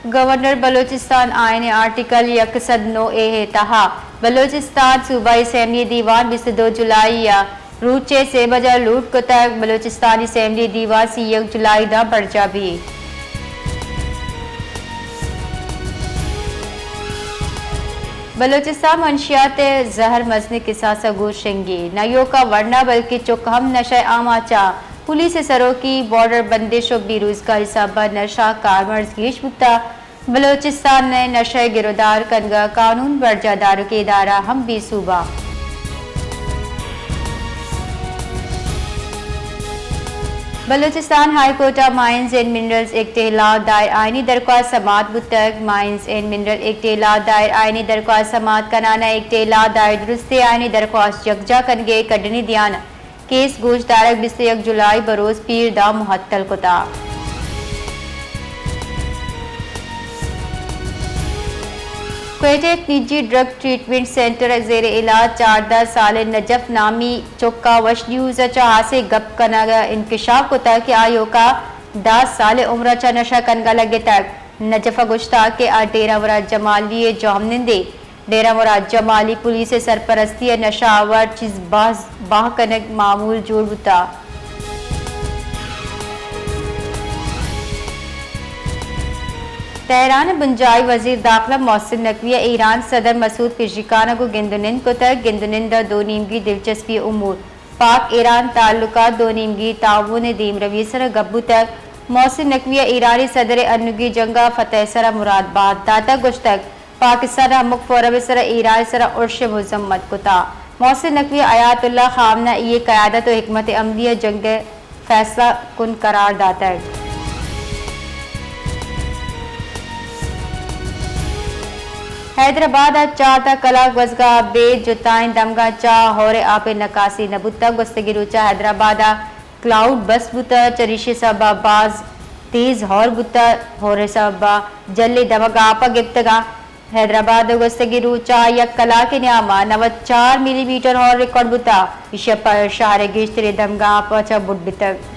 Governor Balochistan आईन article 109 ए तहा बलोचिस्तान सूबाई असेंबली दीवान 22 जुलाई या रूचे से बजा लूट को तक बलोचिस्तानी असेंबली दीवान सी 1 जुलाई दा पर्चा भी बलोचिस्तान मंशियात जहर मजने के साथ गोशंगी नयो का वरना बल्कि चुक हम नशा आमाचा पुलिस सरों की बॉर्डर बंदिश और बेरोजगारी सबा नशा कारमर्ज गेश बुता बलोचिस्तान ने नशे गिरफ्तार कनगा कानून वर्जादारों के इदारा हम भी सूबा Balochistan high court mines and minerals act दायर आईनी दरख्वास्त समात बुतक माइंस एंड मिनरल एक्ट दायर आईनी दरख्वास्त समात कनाना एक्ट दायर दुरुस्त आईनी दरख्वास्त यकजा कनगे कड़नी दियान केस गोश तारक 21 जुलाई बरोज पीर दा मुहत्तल कुता क्वेटा एक निजी ड्रग ट्रीटमेंट सेंटर जेर इलाज 4 साल नजफ नामी चौका वश न्यूज चाह से गप कनागा इंकशाफ कुता कि आयो का 10 साल उम्र चा नशा कनगा लगे तक नजफा गुश्ता के डेरा मुराद जमाली जोहमनिंदे डेरा मुराद जमाली पुलिस सरपरस्ती नशा आवर चीज बाह कनक मामूल जोड़ बुता तेहरान बुंजाई वजीर दाखिला मोहसिन नकवी ईरान सदर मसूद पेशिकाना को गिंदुनिंद को तक गिंदुनिंदा दो नीमगी दिलचस्पी उमूर पाक ईरान ताल्लुका दो नीमगी ताउन दीम रवी सर गब्बू तक मोहसिन नकवी ईरानी सदर अनुगी जंगा फतेह सरा मुरादबाद दाता गुश्तक पाकिस्तान मुख फोरब सर ईरान सर उर्श मुजम्मत कुता मोहसिन नकवी आयातुल्लाह खामना ये क़यादत और हिकमत अमलिया जंग फैसला कुन करार दाता है। हैदराबाद 4 कलाक वजगा बे जुताइन दमगा चा होरे आपे नकासी नबुता गुस्तगी रुचा हैदराबाद क्लाउड बस बुता चरिशे सबा बाज तेज हौर बुता होरे सबा जल्ले दमगा आपा गिफ्तगा हैदराबाद गुस्तगी रुचा 1 कलाक के न्यामा 94 मिलीमीटर हौर रिकॉर्ड बुता इशा पर शहर गिश्तरे दमगा आपा चा बुट बितक